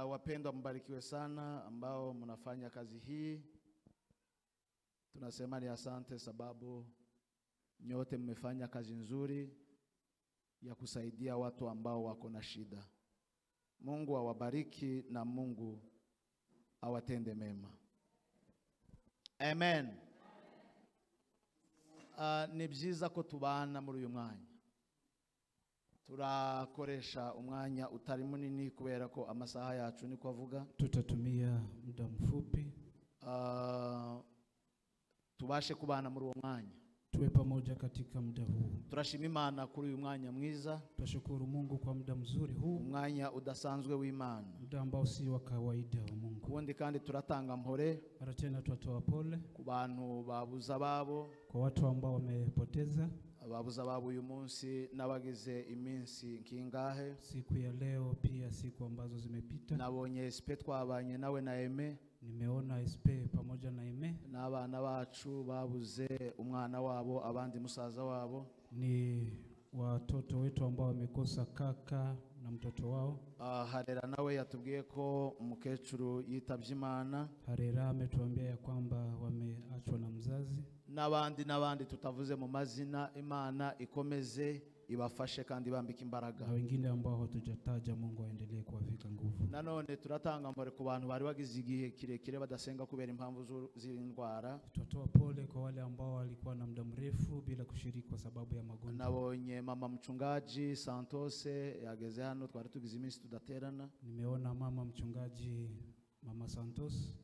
Wapendwa, mbarikiwe sana ambao mnafanya kazi hii. Tunasema ni asante sababu nyote mmefanya kazi nzuri ya kusaidia watu ambao wako na shida. Mungu awabariki na Mungu awatende mema. Amen. Ni byiza ko tubana muri uyu mwanya. Turakoresha umwanya utari munini kubera ko amasaha yacu niko avuga. Tutatumia muda mfupi tubashe kubana muri uwo mwanya. Tuwe pamoja katika muda huu. Turashima Imana kuri uyu mwanya mwiza. Tunashukuru Mungu kwa muda mzuri huu. Umwanya udasanzwe w'Imana. Muda ambao si wa kawaida wa Mungu. Kundi kandi turatanga mpore. Mara tena tutatoa pole ku bantu babuza babo. Kwa watu ambao wamepoteza. Ababuza babo uyu munsi nabagize iminsi nkingahe. Siku ya leo pia siku ambazo zimepita. Nabonye SP twabanye nawe na Eme. Nimeona SP pamoja na Eme. N'abana bacu babuze umwana wabo, abandi musaza wabo. Ni watoto wetu ambao wamekosa kaka na mtoto wao. Harera nawe yatubwiye ko umukecuru yitabye Imana. Harera ametuambia ya kwamba wameachwa na mzazi. N'abandi tutavuze mu mazina. Imana ikomeze ibafashe kandi bambika imbaraga. Na wengine ambao hatujataja, Mungu aendelee kuwavika nguvu. Nanone turatanga mpore ku bantu bari bagize igihe kirekire badasenga kubera impamvu z'indwara. Tutatoa pole kwa wale ambao walikuwa na muda mrefu bila kushiriki kwa sababu ya magonjwa. Nabonye mama mchungaji Santos yageze hano, twari tugize iminsi tudaterana. Nimeona mama mchungaji Mama Santos.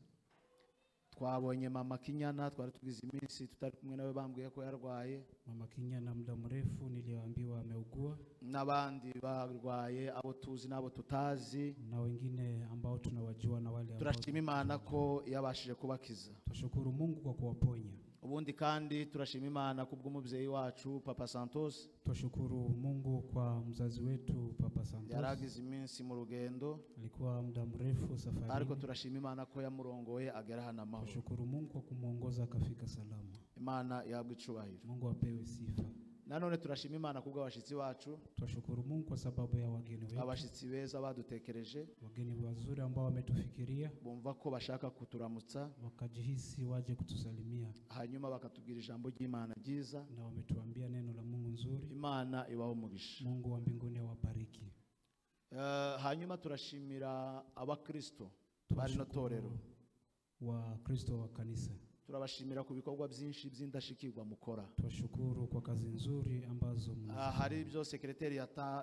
Twabonye mama Kinyana, twari tugize iminsi tutari kumwe nawe, bambwiye ko yarwaye. Mama Kinyana muda mrefu niliambiwa ameugua. N'abandi barwaye, abo tuzi nabo tutazi, na wengine ambao tunawajua na wale ambao. Turashima Imana ko yabashije kubakiza. Tushukuru Mungu kwa kuwaponya. Ubundi kandi turashima Imana kubw'umubyeyi wacu Papa Santos. Tushukuru Mungu kwa mzazi wetu Papa Santos. Yaragize iminsi mu rugendo, alikuwa muda mrefu safari. Ariko turashima Imana ko yamurongoye agera hano amahoro. Tushukuru Mungu kwa kumuongoza akafika salama. Imana yabwe icubahiro. Mungu apewe sifa. Nanone turashima Imana kubwa abashitsi bacu. Tushukuru Mungu kwa sababu ya wageni wetu. Abashitsi beza badutekereje. Wageni wazuri ambao wametufikiria. Bumva ko bashaka kuturamutsa. Wakajihisi waje kutusalimia. Hanyuma bakatubwira ijambo ry'Imana ryiza. Na wametuambia neno la Mungu nzuri. Imana ibaho umugisha. Mungu wa mbinguni awabariki. Hanyuma turashimira abakristo bari no torero. Wa Kristo wa kanisa. Turabashimira ku bikorwa byinshi by'indashikirwa mukora. Twashukuru kwa kazi nzuri ambazo hari ibyo sekretari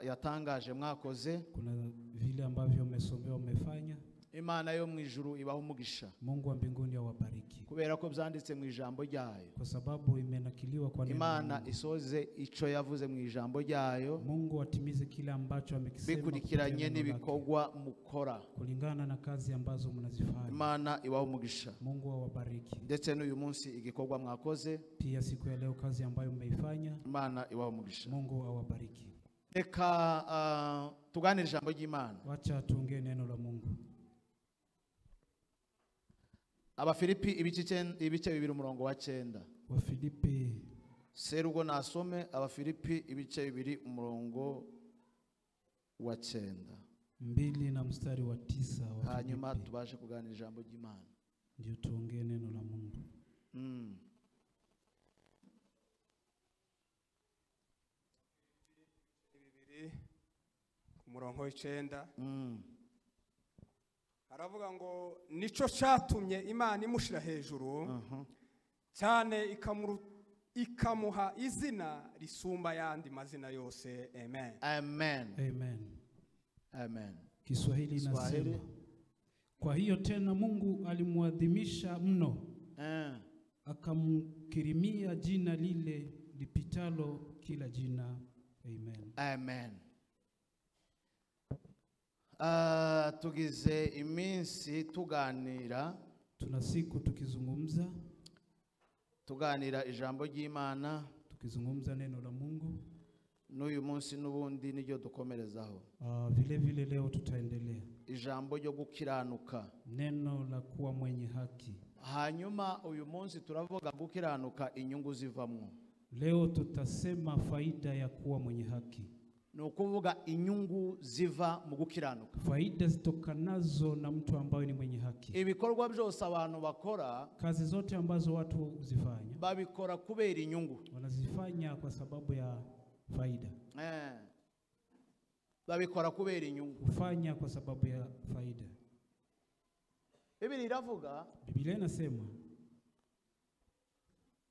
yatangaje mwakoze. Kuna vile ambavyo mmesomewa mmefanya. Imana yo mu ijuru ibaho umugisha. Mungu wa mbinguni awabariki. Kubera ko byanditse mu ijambo ryayo. Kwa sababu imenakiliwa kwa neno. Imana isoze ico yavuze mu ijambo ryayo. Mungu atimize kile ambacho amekisema. Bikurikiranye n'ibikorwa mukora. Kulingana na kazi ambazo mnazifanya. Imana ibaho umugisha. Mungu awabariki. Ndetse n'uyu munsi igikorwa mwakoze. Pia siku ya leo kazi ambayo mmeifanya. Imana ibaho umugisha. Mungu awabariki. Reka tuganire ijambo ry'Imana. Wacha tuongee neno la Mungu. Abafilipi ibice 2:9. Wafilipi. Serugo nasome Abafilipi ibice 2:9. 2 na mstari wa 9. Hanyuma tubashe kuganira ijambo ry'Imana. Ndio tuongee neno la Mungu. Ku murongo w'icenda. Aravuga ngo nico cyatumye Imana imushira hejuru cyane ikamuha izina risumba yandi mazina yose. Amen. Amen. Amen. Amen. Kiswahili inasema, kwa hiyo tena Mungu alimwadhimisha mno, akamkirimia jina lile lipitalo kila jina. Amen. Amen. Tugize iminsi tuganira. Tuna siku tukizungumza. Tuganira ijambo ry'Imana. Tukizungumza neno la Mungu. N'uyu munsi n'ubundi niryo dukomerezaho. Vile vile leo tutaendelea. Ijambo ryo gukiranuka. Neno la kuwa mwenye haki. Hanyuma uyu munsi turavuga gukiranuka inyungu zivamwo. Leo tutasema faida ya kuwa mwenye haki. no kuvuga inyungu ziva mu gukiranuka. Faida zitokanazo na mtu ambaye ni mwenye haki. Ibikorwa byose abantu bakora, kazi zote ambazo watu uzifanya, babikora kubera inyungu. Wanazifanya kwa sababu ya faida. Babikora kubera inyungu. Ufanya kwa sababu ya faida. Biblia iravuga, Biblia inasema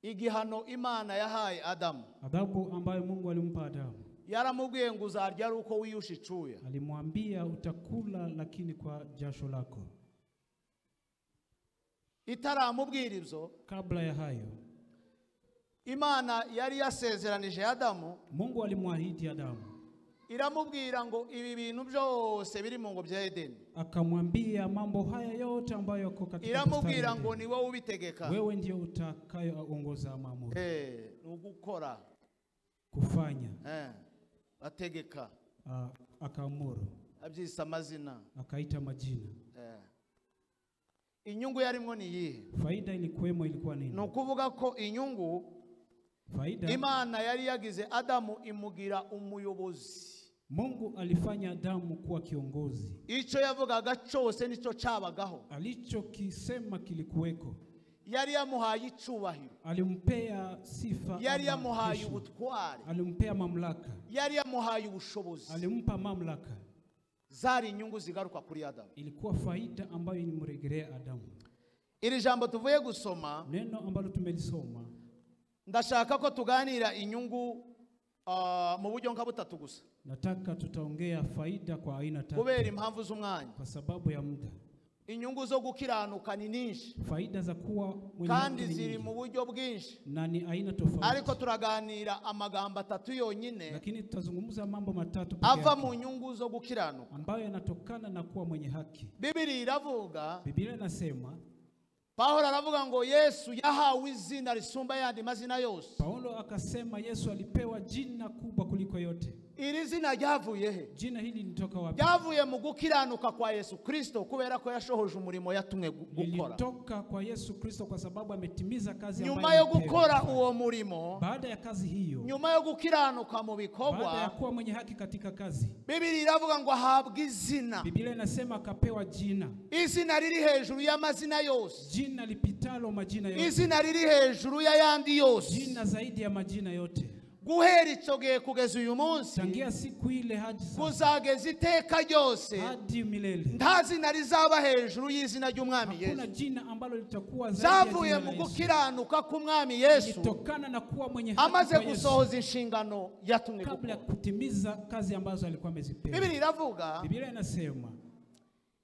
igihano Imana yahaye Adamu, adhabu ambayo Mungu alimpa Adamu, yaramubwiye ngo uzarya ari uko wiyusha icuya. Alimwambia utakula lakini kwa jasho lako. Itaramubwira ibyo, kabla ya hayo Imana yari yasezeranije Adamu, Mungu alimwahidi Adamu, iramubwira ngo ibi bintu byose biri mu ngo bya Edeni. Akamwambia mambo haya yote ambayo yako katika iramubwira ngo ni wowe ubitegeka, wewe ndio utakayeongoza maamuzi. Ugukora, kufanya, ategeka, akaamuru, abyisa amazina, akaita majina. Inyungu yarimo ni yihe? Faida ilikuwa nini? No kuvuga ko inyungu, faida, Imana yari yagize Adamu imugira umuyobozi. Mungu alifanya Adamu kuwa kiongozi. Ico yavugaga cyose nico cyabagaho. Alichokisema kilikuweko. Yari yamuhaye icubahiro. Alimpea sifa. Yari yamuhaye ubutware. Alimpea mamlaka. Yari yamuhaye ubushobozi. Alimpa mamlaka. Zari inyungu zigaruka kuri Adamu. Ilikuwa faida ambayo inimrejelea Adamu. Iri jambo tuvuye gusoma, neno ambalo tumelisoma, ndashaka ko tuganira inyungu mu buryo nka butatu gusa. Nataka tutaongea faida kwa aina tatu. Kubera impamvu z'umwanya. Kwa sababu ya muda. Inyungu zo gukiranuka ni nyinshi. Faida za kuwa mwenye kandi ziri mu buryo bwinshi. Na ni aina tofauti. Ariko turaganira amagambo atatu yonyine. Lakini tutazungumza mambo matatu pekee. Ava mu nyungu zo gukiranuka. Ambayo yanatokana na kuwa mwenye haki. Biblia iravuga. Biblia inasema. Paulo aravuga ngo Yesu yahawe izina risumba yandi mazina yose. Paulo akasema Yesu alipewa jina kubwa kuliko yote. Iri zina ryavuye he? Jina hili litoka wapi? Ryavuye mu gukiranuka kwa Yesu Kristo kubera ko yashohoje umurimo yatumwe gukora. Lilitoka kwa Yesu Kristo kwa sababu ametimiza kazi ambayo. Nyuma yo gukora uwo murimo, baada ya kazi hiyo, nyuma yo gukiranuka mu bikorwa, baada ya kuwa mwenye haki katika kazi, Biblia iravuga ngo ahabwe izina. Biblia inasema akapewa jina. Izina riri hejuru y'amazina yose. Jina lipitalo majina yote. Izina riri hejuru ya yandi yose. Jina zaidi ya majina yote. Guhera icyo gihe kugeza uyu munsi, tangia siku ile hadi sasa, kuzageza iteka ryose, hadi milele, nta zina rizaba hejuru y'izina ry'umwami Yesu. Hakuna jina ambalo litakuwa zaidi ya jina la Yesu. Zavuye mu gukiranuka k'umwami Yesu, litokana na kuwa mwenye haki amaze gusohoza inshingano yatumwe kabla ya kutimiza kazi ambazo alikuwa amezipewa. Biblia iravuga, Biblia inasema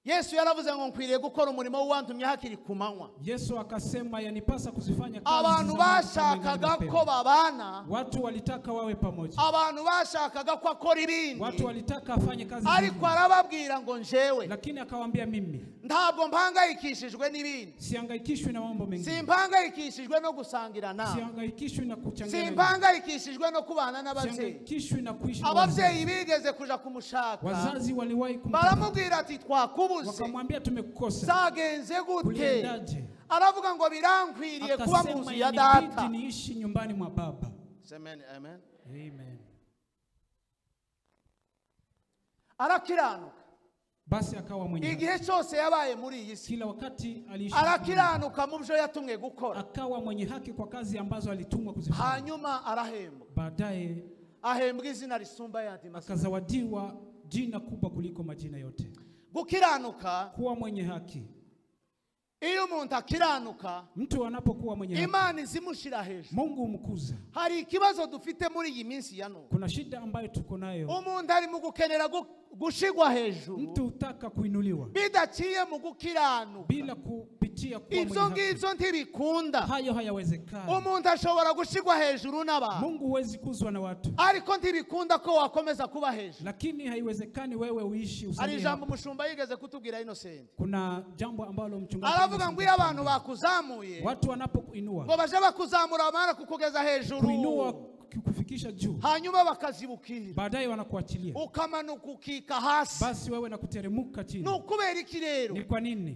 Yesu yaravuze ngo nkwiriye gukora umurimo w'uwantumye hakiri kumanywa. Yesu akasema yanipasa kuzifanya kazi. Abantu bashakaga ko babana, watu walitaka wawe pamoja. Abantu bashakaga ko akora ibindi, watu walitaka afanye kazi. Ariko arababwira ngo njewe, lakini akawaambia mimi ntabwo mpangayikishijwe n'ibindi. Sihangaikishwi na mambo mengine. Simpangayikishijwe no gusangira nawe. Sihangaikishwi na kuchanganya. Simpangayikishijwe no kubana n'ababyeyi. Sihangaikishwi na kuishi. Ababyeyi bigeze kuja kumushaka. Wazazi waliwahi kumtafuta. Baramubwira ati twakubuze. Wakamwambia tumekukosa. Zagenze gute? Kuliendaje? Aravuga ngo birankwiriye kuba mu nzu ya data. Akasema niishi nyumbani mwa baba. Amen, amen. Amen. Arakiranuka. Basi akawa mwenye. Igihe cyose yabaye muri iyi si, kila wakati aliishi. Arakiranuka mu byo yatumwe gukora. Akawa mwenye haki kwa kazi ambazo alitumwa kuzifanya. Hanyuma arahembwa. Baadaye ahembwa izina risumba yandi mazina. Akazawadiwa jina kubwa kuliko majina yote. Gukiranuka, kuwa mwenye haki. Iyo umuntu akiranuka, mtu anapokuwa mwenye haki, Imana izimushira hejuru. Mungu umkuza. Hari ikibazo dufite muri iyi minsi ya none. Kuna shida ambayo tuko nayo. Umuntu ari mu gukenera gushigwa hejuru. Mtu utaka kuinuliwa. Bidaciye mu gukiranuka. Bila kupitia kuwa mwenye haki. Ibyo ntibikunda. Hayo hayawezekani. Umuntu ashobora gushigwa hejuru n'abantu. Mungu huwezi kuzwa na watu. Ariko ntibikunda ko wakomeza kuba hejuru. Lakini haiwezekani wewe uishi usalie. Ari jambo mushumba yigeze kutubwira Innocent. Kuna jambo ambalo mchungaji aravuga ngo iyo abantu bakuzamuye, watu wanapokuinua, ngo baje bakuzamura amara kukugeza hejuru. Kuinua wakikufikisha juu, hanyuma bakazibukira, baadaye wanakuachilia, ukamanuka ukika hasi. basi wewe na kuteremuka chini. Nukubera iki rero? Ni kwa nini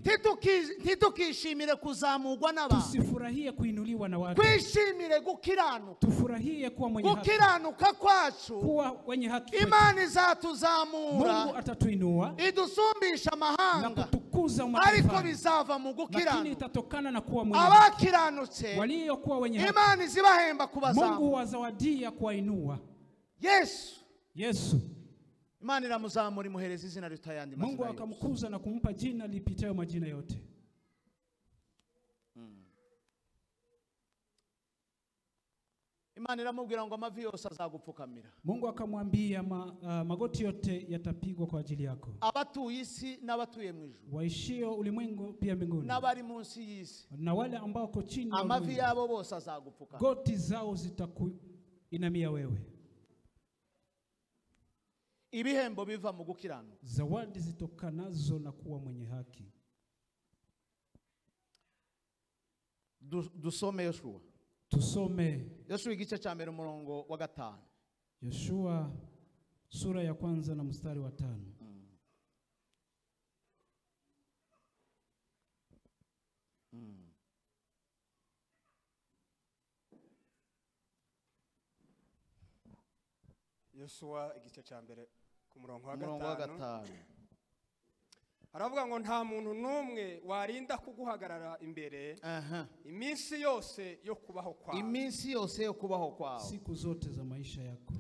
titukishimire kuzamurwa n'abantu? Tusifurahie kuinuliwa na watu. Kwishimire gukiranuka. Tufurahie kuwa mwenye haki. Gukiranuka kwacu, kuwa wenye haki. Imana izatuzamura, Mungu atatuinua, idusumbisha amahanga, na kutukuza ariko bizava mu lakini gukiranuka. itatokana na kuwa mwenye Abakiranutse, waliokuwa wenye haki, Imana izibahemba kubazamura. Mungu wazawadia kuwainua. Yesu Imana iramuzamura, imuhereza izina ritayandi mazina. Mungu akamkuza na kumpa jina lipitayo majina yote. Imana iramubwira ngo amavi yose azagupfukamira. Mungu akamwambia magoti yote yatapigwa kwa ajili yako. Abatuye isi n'abatuye mu ijuru, waishio ulimwengu pia mbinguni, n'abari munsi y'isi, na wale ambao wako chini, amavi yabo bose azagupfukamira. Goti zao zitakuinamia wewe. Ibihembo biva mu gukiranuka, zawadi zitokanazo na kuwa mwenye haki. Dusome Yoshua. Tusome Yoshua igice cya mbere umurongo wa 5. Yoshua sura ya 1 na mstari wa 5. Yoshua igice cya mbere ku murongo wa 5. Aravuga ngo nta muntu numwe warinda kuguhagarara imbere iminsi yose yo kubaho kwawe. Iminsi yose yo kubaho kwawe, siku zote za maisha yako.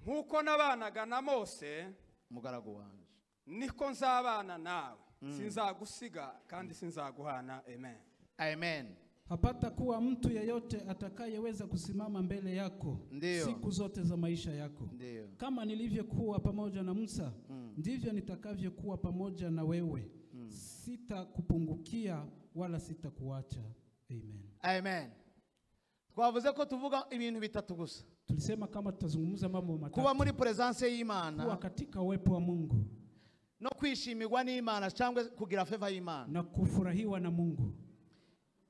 Nkuko nabanaga na Mose mugaragu wanje, niko nzabana nawe. Sinzagusiga kandi sinzaguhana. Amen. Amen. Hapata kuwa mtu yeyote atakayeweza kusimama mbele yako siku zote za maisha yako. Ndiyo. Kama nilivyokuwa pamoja na Musa, ndivyo nitakavyokuwa pamoja na wewe. Sitakupungukia wala sitakuacha. Amen. Amen. Twavuze ko tuvuga ibintu bitatu gusa. Tulisema kama tutazungumza mambo matatu. Kuba muri presence y'Imana, kuwa katika uwepo wa Mungu, no kwishimirwa n'Imana cyangwa kugira favor y'Imana, na kufurahiwa na Mungu,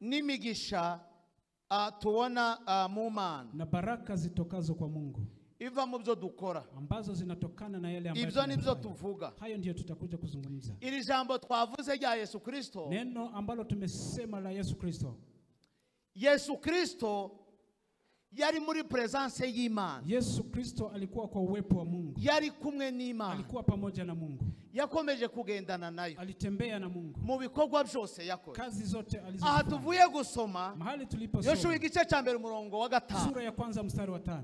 n'imigisha tubona mu Mana, na baraka zitokazo kwa Mungu iva mu byo dukora, ambazo zinatokana na yale ambayo ibyo nibyo tuvuga. Hayo ndio tutakuja kuzungumza. Iri jambo twavuze rya Yesu Kristo, neno ambalo tumesema la Yesu Kristo. Yesu Kristo yari muri presence y'Imana. Yesu Kristo alikuwa kwa uwepo wa Mungu. Yari kumwe n'Imana. Alikuwa pamoja na Mungu. Yakomeje kugendana nayo. Alitembea na Mungu. Mu bikorwa byose yakoze. Kazi zote alizofanya. Aha tuvuye gusoma. Mahali tuliposoma. Yoshua igice cya mbere umurongo wa 5. Sura ya 1 mstari wa 5.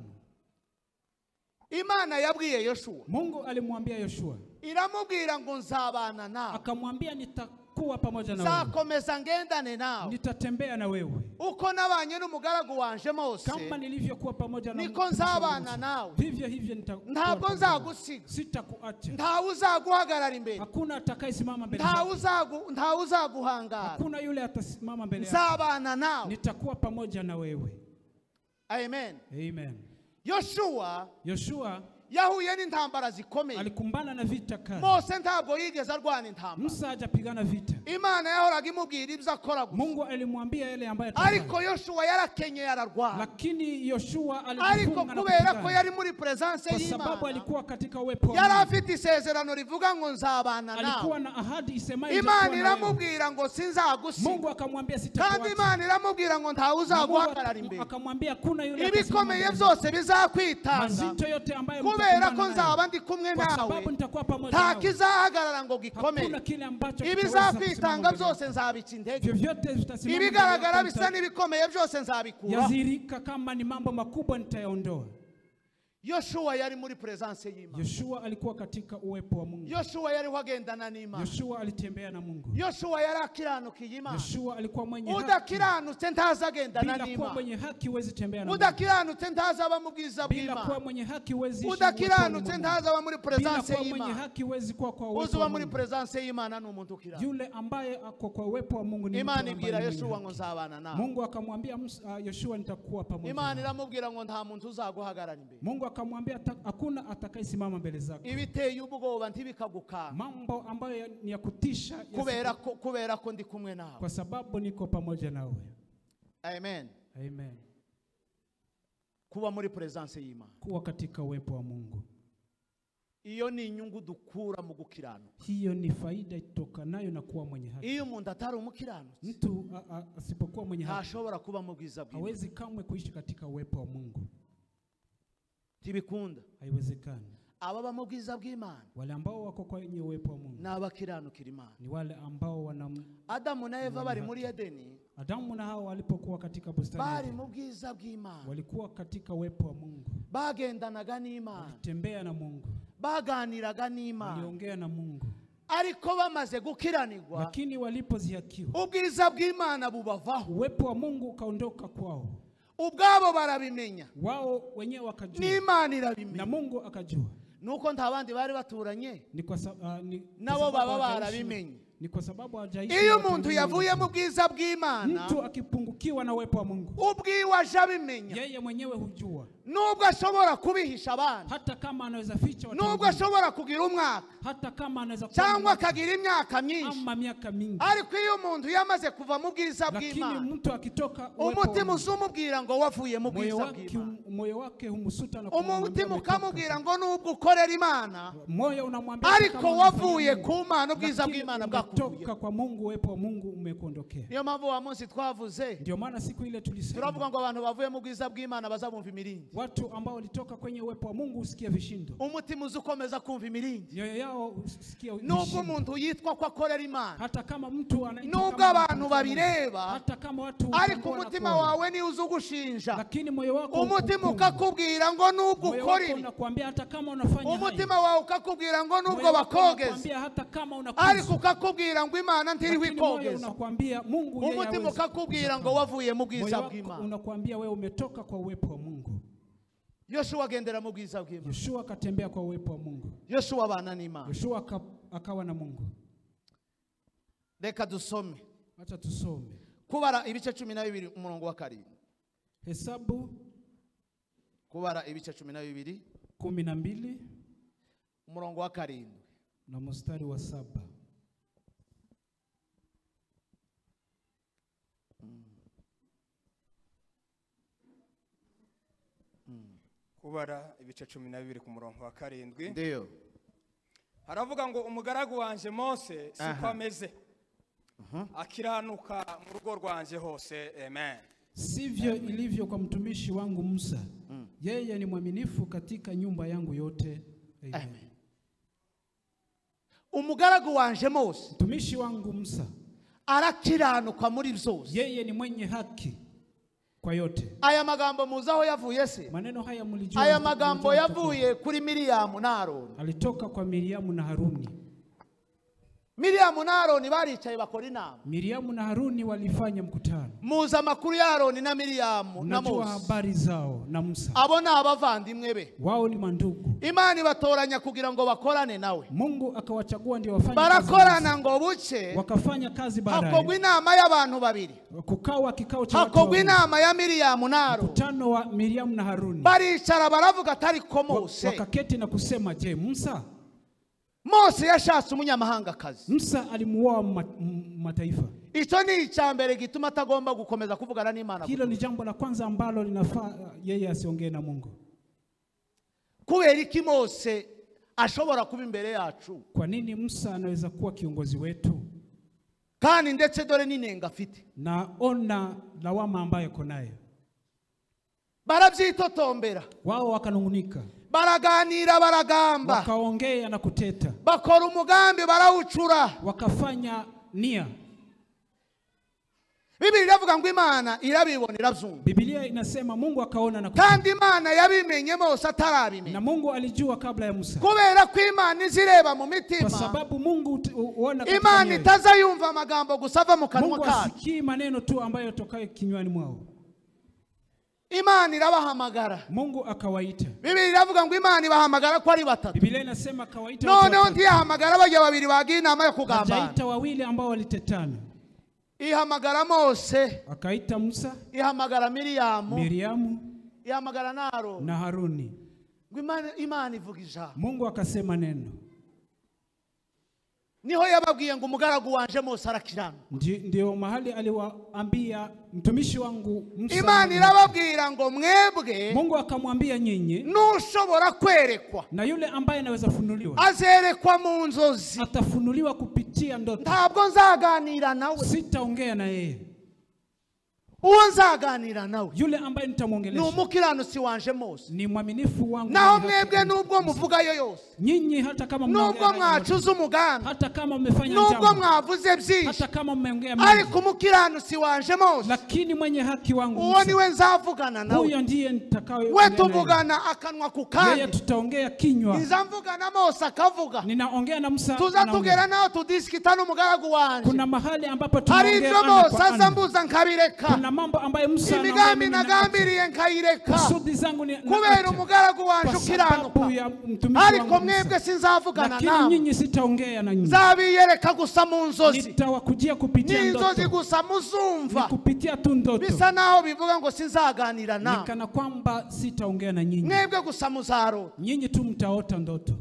Imana yabwiye Yoshua. Mungu alimwambia Yoshua. Iramubwira ngo nzabana nawe. Akamwambia nitakuwa pamoja na wewe. Nzakomeza ngendane nawe. Nitatembea na wewe. Uko nabanye n'umugaragu wanje Mose. Kama nilivyokuwa pamoja na niko nzabana nawe. Vivyo hivyo nitakuwa. Ntabwo nzagusiga. Sitakuacha. Ntawe uzaguhagarara imbere. Hakuna atakayesimama mbele yako. Ntawe uzaguhangara. Hakuna yule atasimama mbele yako. Nzabana nawe. Nitakuwa pamoja na wewe. Amen. Amen. Yoshua yahuye n'intambara zikomeye. Alikumbana na vita kali. Mose ntabwo yigeze arwana intambara. Musa hajapigana vita. Imana yahoraga imubwira ibyo akora gusa. Mungu alimwambia yale ambayo atafanya. Ariko Yoshua yarakenye yararwana. Lakini Yoshua ariko kubera ko yari muri presence y'Imana. Kwa sababu alikuwa katika uwepo wa Mungu. Yari afite isezerano rivuga ngo nzabana nawe. Alikuwa na ahadi isemayo Imana iramubwira ngo sinzagusiga. Mungu akamwambia sitakuacha. Kandi Imana iramubwira ngo ntawe uzaguhagarara imbere. Akamwambia kuna yule ibikomeye byose bizakwitanga. Mazito yote ambayo kubera ko nzaba ndi kumwe nawe. Nta kizahagarara ngo gikomere. Ibizakwitanga byose nzabica intege. Ibigaragara bisa n'ibikomeye byose nzabikura. Yazirika kama ni mambo makubwa nitayaondoa. Yoshua yari muri presence y'Imana. Yoshua alikuwa katika uwepo wa Mungu. Yoshua yari wagendana n'Imana. Yoshua alitembea na Mungu. Yoshua yari akiranukiye Imana. Yoshua alikuwa mwenye haki. Udakiranutse ntazagendana n'Imana. Bila kuwa mwenye haki huwezi tembea na Mungu. Udakiranutse ntazaba mu bwiza bw'Imana. Bila kuwa mwenye haki huwezi ishi. Udakiranutse ntazaba muri presence y'Imana. Bila kuwa mwenye haki huwezi kuwa kwa uwepo wa Mungu. Uzuba muri presence y'Imana n'umuntu ukiranuka. Yule ambaye ako kwa uwepo wa Mungu ni Imana ibwira Yoshua ngo nzabana nawe. Mungu akamwambia Yoshua nitakuwa pamoja. Imana iramubwira ngo nta muntu uzaguhagarara imbere. Mungu akamwambia hakuna atakayesimama mbele zako. Ibiteye ubwoba ntibikagukanga. Mambo ambayo ni ya kutisha kubera ko ndi kumwe nawe. Kwa sababu niko pamoja nawe. Amen. Amen. kuba muri presence y'Imana, kuwa katika uwepo wa Mungu. Iyo ni inyungu dukura mu gukiranuka. Hiyo ni faida itokanayo na kuwa mwenye haki. Iyo umuntu atari umukiranutsi, mtu asipokuwa mwenye haki, hashobora kuba mu bwiza bw'Imana. hawezi kamwe kuishi katika uwepo wa Mungu. Tibikunda. Haiwezekani. Ababa mu bwiza bw'Imana, wale ambao wako kwenye uwepo wa Mungu, n'abakiranukira Imana, ni wale ambao wana Adamu na Eva bari muri Edeni. Adamu na Hawa walipokuwa katika bustani, bari mu bwiza bw'Imana, walikuwa katika uwepo wa Mungu, bagendanaga n'Imana, walitembea na Mungu, baganiraga n'Imana, waliongea na Mungu. Ariko bamaze gukiranirwa, lakini walipozihakiwa, ubwiza bw'Imana bubavaho, uwepo wa Mungu ukaondoka kwao. Ubwabo barabimenya, wao wenyewe wakajua, n'Imana irabimenya, na Mungu akajua. Nuko ntabandi bari baturanye, ni kwa nabo baba barabimenye. Ni kwa sababu hajaishi. Iyo umuntu yavuye mu bwiza bw'Imana, mtu akipungukiwa na uwepo wa Mungu, ubwiwe ajabimenya, yeye mwenyewe hujua. Nubwo ashobora kubihisha abandi, hata kama anaweza ficha watu, nubwo ashobora kugira umwaka, hata kama anaweza cyangwa akagira imyaka myinshi, ama miaka mingi. Ariko iyo umuntu yamaze kuva mu bwiza bw'Imana, lakini mtu akitoka umutima usumubwira ngo wavuye mu bwiza bw'Imana, moyo wake humusuta na umutima ukamubwira ngo nubwo ukorera Imana, moyo unamwambia ariko wavuye ku Mana, ubwiza bw'Imana bwakutoka kwa Mungu, uwepo wa Mungu umekuondokea. Niyo mpamvu wa munsi twavuze, ndio maana siku ile tulisema, turavuga ngo abantu bavuye mu bwiza bw'Imana bazabumva imirindi. Watu ambao walitoka kwenye uwepo wa Mungu usikia vishindo, umutima uzukomeza kumva imirindi, nyoyo yao usikia vishindo. Nubwo umuntu yitwa ko akorera Imana, hata kama mtu anaitwa, nubwo abantu babireba, hata kama watu, ariko umutima wawe ni uzugushinja, lakini moyo wako umutima ukakubwira ngo nubwo ukora ibi, unakuambia hata kama unafanya hayo, umutima wawe ukakubwira ngo nubwo bakogeza, unakuambia hata kama unakuza, ariko ukakubwira ngo Imana ntiriho ikogeza, unakuambia Mungu yeye, umutima ukakubwira ngo wavuye mu bwiza bw'Imana, unakuambia wewe umetoka kwa uwepo wa Mungu. Yoshua agendera mu bwiza bw'Imana, Yoshua akatembea kwa uwepo wa Mungu, Yoshua abana n'Imana, Yoshua akawa na Mungu. Reka dusome, acha tusome Kubara ibice 12 umurongo wa 7. Hesabu Kubara ibice 12 umurongo wa 7 na mstari wa 7. Kubara ibice 12 ku murongo wa 7. Ndio haravuga ngo umugaragu wanje Mose siko ameze, akiranuka mu rugo rwanje hose. Amen. Sivyo ilivyo kwa mtumishi wangu Musa, yeye ni mwaminifu katika nyumba yangu yote. Amen. Umugaragu wanje Mose, mtumishi wangu Musa, arakiranuka muri byose, yeye ni mwenye haki kwa yote. Aya magambo muzaho yavuye se? Maneno haya mlijua. Aya magambo yavuye kuri Miriyamu na Aroni. Alitoka kwa Miriyamu na Haruni. Miriyamu na Aroni baricaye bakora inama. Miriyamu na Haruni walifanya mkutano. Muza makuru ya Aroni na Miriyamu na Mose. Najua habari zao na Musa. Abona abavandimwe be. Wao ni mandugu. Imana ibatoranya kugira ngo bakorane nawe. Mungu akawachagua ndio wafanye barakorana ngo buce. Wakafanya kazi baadaye. Hakogwa inama y'abantu babiri. Kukawa kikao cha watu. Hakogwa inama ya Miriyamu na Aroni. Mkutano wa Miriyamu na Haruni. Baricara baravuga atari ko Mose. Wakaketi na kusema, je, Musa? Mose yashatse umunyamahanga kazi. Musa alimuoa mataifa. Icyo ni icyambere gituma atagomba gukomeza kuvugana n'Imana. Hilo ni jambo la kwanza ambalo linafaa yeye asiongee na Mungu. Kubera iki Mose ashobora kuba imbere yacu? Kwa nini Musa anaweza kuwa kiongozi wetu? Kandi ndetse dore ninenga afite. Naona lawama ambayo yuko nayo. Barabyitotombera. Wao wakanungunika. Baraganira baragamba. Wakaongea na kuteta. Bakora umugambi barawucura. Wakafanya nia. Biblia iravuga ngo Imana irabibona irabyumva. Biblia inasema Mungu akaona na kuona. Kandi Imana yabimenye Mose atarabimenya. Na Mungu alijua kabla ya Musa. Kubera ko Imana izireba mu mitima. Kwa sababu Mungu uona katika Imana itazayumva amagambo gusava mu kanwa kacu. Mungu asikii maneno tu ambayo yatokayo kinywani mwao. Imana irabahamagara. Mungu akawaita. Biblia iravuga ngo Imana ibahamagara ko ari batatu. Biblia inasema akawaita. None ntiyahamagara bajya babiri bagiye inama yo kugambana. Hajaita wawili ambao walitetana. Ihamagara Mose. Akaita Musa. Ihamagara Miriyamu. Ihamagara na Aroni. Na Haruni. Imana ivuga ijambo. Mungu akasema neno. niho yababwiye ngo umugaragu wanje Mose arakirana. Ndio mahali aliwaambia mtumishi wangu Musa. Imana irababwira ngo mwebwe, Mungu akamwambia nyinyi, nushobora kwerekwa, na yule ambaye anaweza funuliwa azerekwa mu nzozi, atafunuliwa kupitia ndoto. Ntabwo nzaganira nawe, sitaongea na yeye. Uwo nzaganira nawe, yule ambaye nitamwongelesha, ni umukiranutsi wanje Mose, ni mwaminifu wangu. Naho mwebwe nubwo muvuga yoyose, nyinyi hata kama nubwo mwacuza umugambi, hata kama mmefanya jambo, nubwo mwavuze byinshi, hata kama mmeongea mengi, ariko umukiranutsi wanje Mose, lakini mwenye haki wangu uwo niwe nzavugana nawe. Huyo ndiye nitakaye. We tuvugana akanwa kukandi, yeye tutaongea kinywa. Nizamvugana Mose akavuga, ninaongea na Musa. Tuzatugera naho tudiskita n'umugaragu wanje. Kuna mahali ambapo tunaongea ana kwa ana. Mose azambuza nkabireka. Kuna mambo ambayo Musa anaongea, imigambi nagambiriye nkayireka, kusudi zangu ni kubera umugaragu wanje ukiranuka. Ariko mwebwe sinzavugana nawe, nyinyi sitaongea na nyinyi, nzabiyereka gusa mu nzozi, nitawakujia kupitia ndoto, n'inzozi gusa muzumva, kupitia tu ndoto. Bisa naho bivuga ngo sinzaganira nawe, nikana kwamba sitaongea na nyinyi, mwebwe gusa muzaro, nyinyi tu mtaota ndoto.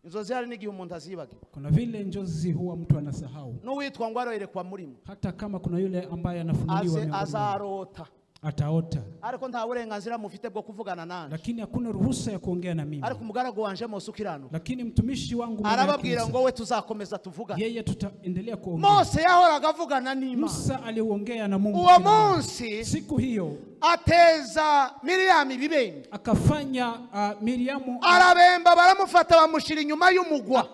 Inzozi hari n'igihe umuntu azibaga. Kuna vile njozi huwa mtu anasahau. N'uwitwa ngo aroyerekwa murimo, hata kama kuna yule ambaye anafunuliwa, azarota, ataota, ariko nta burenganzira mufite bwo kuvugana nanje, lakini hakuna ruhusa ya kuongea na mimi. Ariko umugaragu wanje Mose ukiranuka, lakini mtumishi wangu arababwira ngo we tuzakomeza tuvugana, yeye tutaendelea kuongea. Mose yahoraga avugana n'Imana, Musa aliongea na Mungu. Uwo munsi, siku hiyo, ateza Miriam ibibembe, akafanya Miriamu, arabemba baramufata bamushira inyuma y'umugwa,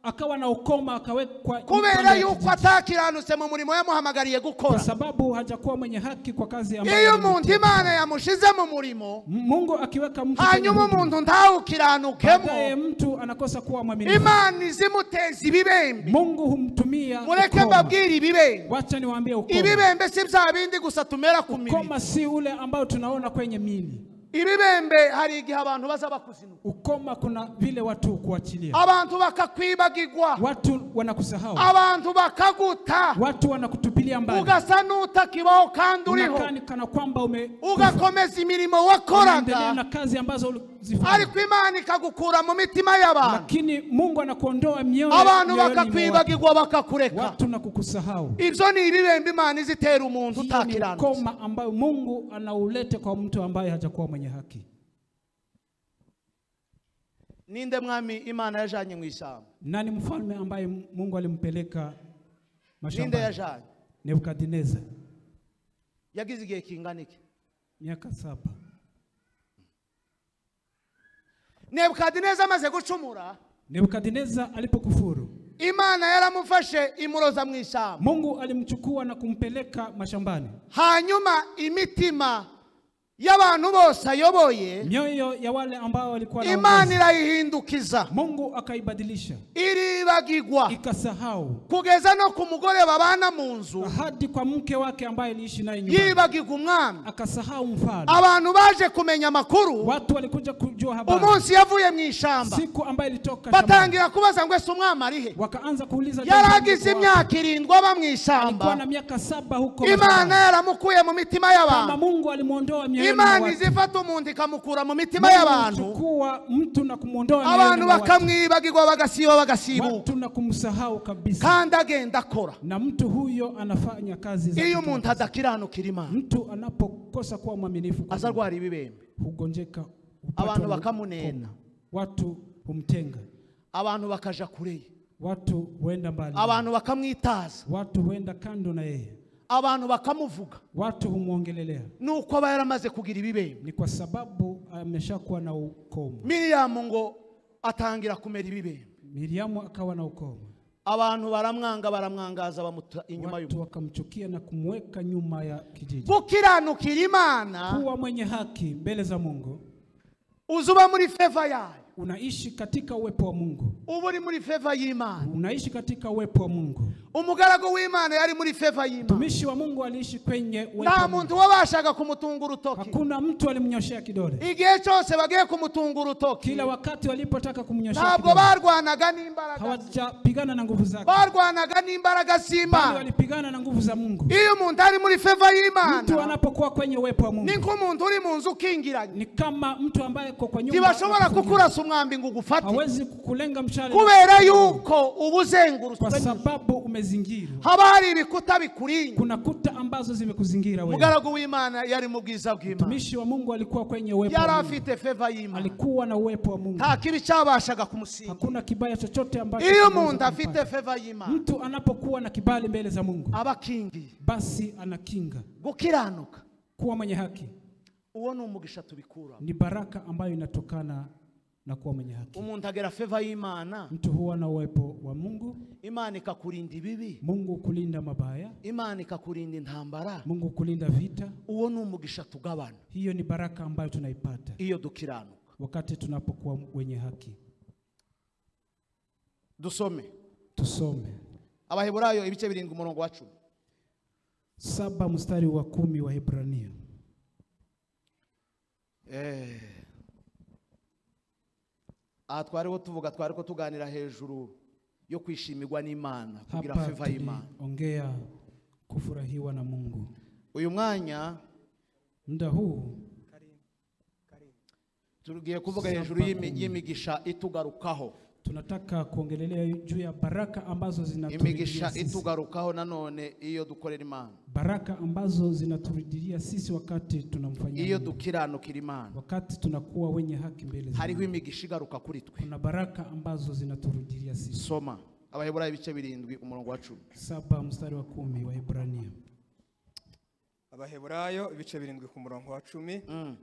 akawa na ukoma, akawekwa kubera yuko atakiranutse mu murimo yamuhamagariye gukora, kwa sababu hajakuwa mwenye haki kwa kazi ambayo. Iyo umuntu Imana yamushize mu murimo, Mungu akiweka mtu, hanyuma umuntu ntawukiranukemo, mtu anakosa kuwa mwaminifu, Imana izimuteza ibibembe, Mungu humtumia. Mureke mbabwire ibibembe, wacha niwaambie ukoma. Ibibembe si bya bindi gusa tumera ku mibiri, ukoma si ule ambao tunaona kwenye mili. Ibibembe hari igihe abantu baza bakuzinuka. Ukoma kuna vile watu kuachilia, abantu bakakwibagirwa, watu wanakusahau, abantu bakaguta, watu wanakutupilia mbali, ugasa n'utakibaho kandi uriho, kana kwamba ugakomeza imirimo wakoraga na kazi ambazo ulizifanya, ariko Imana ikagukura mu mitima y'abantu, lakini Mungu anakuondoa mioyo, abantu bakakwibagirwa bakakureka, watu nakukusahau. Ibyo ni ibibembe Imana izitera umuntu utakiranutse, ukoma ambayo Mungu anaulete kwa mtu ambaye hajakuwa mwenye haki. Ninde mwami Imana yajanye mu ishyamba? Nani mfalme ambaye Mungu alimpeleka mashambani? Ninde yajanye? Nebukadneza. Yagize igihe kingana iki? Miaka 7. Nebukadneza amaze gucumura, Nebukadneza alipokufuru, Imana yaramufashe imuroza mu ishyamba, Mungu alimchukua na kumpeleka mashambani, hanyuma imitima y'abantu bose ayoboye, mioyo ya wale ambao walikuwa na Imana irayihindukiza, Mungu akaibadilisha, iribagirwa, ikasahau, kugeza no ku mugore babana mu nzu, hadi kwa mke wake ambaye aliishi naye nyumbani, yibagirwa umwami, akasahau mfalme. Abantu baje kumenya makuru, watu walikuja kujua habari, umunsi yavuye mu ishamba, siku ambaye ilitoka batangira kubaza ngo ese umwami arihe, wakaanza kuuliza, yaragize imyaka 7 aba mu ishamba, alikuwa na miaka 7 huko, Imana yaramukuye mu mitima y'abantu, kama Mungu alimuondoa mioyo, Imana izifata umuntu ikamukura mu mitima y'abantu, chukua mtu na kumuondoa mioyo, abantu bakamwibagirwa bagasiba bagasibuka, watu na kumsahau kabisa, kandi agenda akora, na mtu huyo anafanya kazi za. Iyo umuntu adakiranukira Imana, mtu anapokosa kuwa mwaminifu, azarwara ibibembe, hugonjeka, abantu bakamunena, watu humtenga, abantu bakaja kure, watu huenda mbali, abantu bakamwitaza, watu huenda kando na yeye, abantu bakamuvuga, watu humuongelelea, nuko aba yaramaze kugira ibibembe, ni kwa sababu ameshakuwa na ukomo. Miriam ngo atangira kumera ibibembe, Miriamu akawa na ukomo, abantu baramwangaza bamuta inyuma watu wakamchukia na kumweka nyuma ya kijiji. Gukiranukira Imana, kuwa mwenye haki mbele za Mungu, uzuba muri favor yayo, unaishi katika uwepo wa Mungu, uba uri muri favor y'Imana, unaishi katika uwepo wa Mungu. Umugaragu w'Imana yari muri favor y'Imana, Mtumishi wa Mungu aliishi kwenye uwepo nta muntu wabashaga kumutunga urutoki, hakuna mtu alimnyoshea kidole, igihe cyose bagiye kumutunga urutoki, kila wakati walipotaka kumnyoshea ntabwo kidole, barwanaga n'imbaraga, hawajapigana na nguvu zake, barwanaga n'imbaraga z'Imana, walipigana na nguvu za Mungu. Iyo umuntu ari muri favor y'Imana, mtu anapokuwa kwenye uwepo wa Mungu, ni nk'umuntu uri mu nzu ukingiranye, ni kama mtu ambaye kwa nyumba, ntibashobora kukurasa kurasa umwambi ngo ugufate hawezi kukulenga mshale kubera yuko ubuzengurutswe kwa sababu umezingirwa. haba hari ibikuta bikurinda. Kuna kuta ambazo zimekuzingira wewe. Mugaragu w'Imana yari mu bwiza bw'Imana, Mtumishi wa Mungu alikuwa kwenye uwepo yari wa Mungu. afite favor y'Imana, Alikuwa na uwepo wa Mungu. nta kibi cyabashaga kumusinga. Hakuna kibaya chochote ambacho Iyo kinaweza umuntu afite kumpata. favor y'Imana, Mtu anapokuwa na kibali mbele za Mungu, abakingi basi anakinga gukiranuka. kuwa mwenye haki. Uwo ni umugisha tubikura. Ni baraka ambayo inatokana na kuwa mwenye haki. Umuntu agera favor y'Imana, Mtu huwa na uwepo wa Mungu, Imana ikakurinda ibibi, Mungu kulinda mabaya, Imana ikakurinda intambara. Mungu kulinda vita. Uwo ni umugisha tugabana Hiyo ni baraka ambayo tunaipata iyo dukiranuka. wakati tunapokuwa wenye haki. Dusome Tusome Abaheburayo ibice 7 umurongo wa 10. 7 mstari wa 10 wa Hebrania. Twariho tuganira hejuru yo kwishimirwa n'Imana, kugira Hapa favor y'Imana. ongea kufurahiwa na Mungu. Uyu mwanya Muda huu tugiye kuvuga hejuru y'imigisha itugarukaho. tunataka kuongelelea juu ya baraka ambazo Imigisha itugarukaho nanone iyo dukorera Imana, baraka ambazo zinaturudilia sisi wakati tunamfanyia iyo Mungu. dukiranukira Imana, Wakati tunakuwa wenye haki mbele za hariho Mungu. imigisha igaruka kuri twe. Kuna baraka ambazo zinaturudilia sisi. Soma Abaheburayo ibice 7 umurongo wa 10. 7 mstari wa 10 wa Hebrania. Abaheburayo ibice 7 ku murongo wa 10.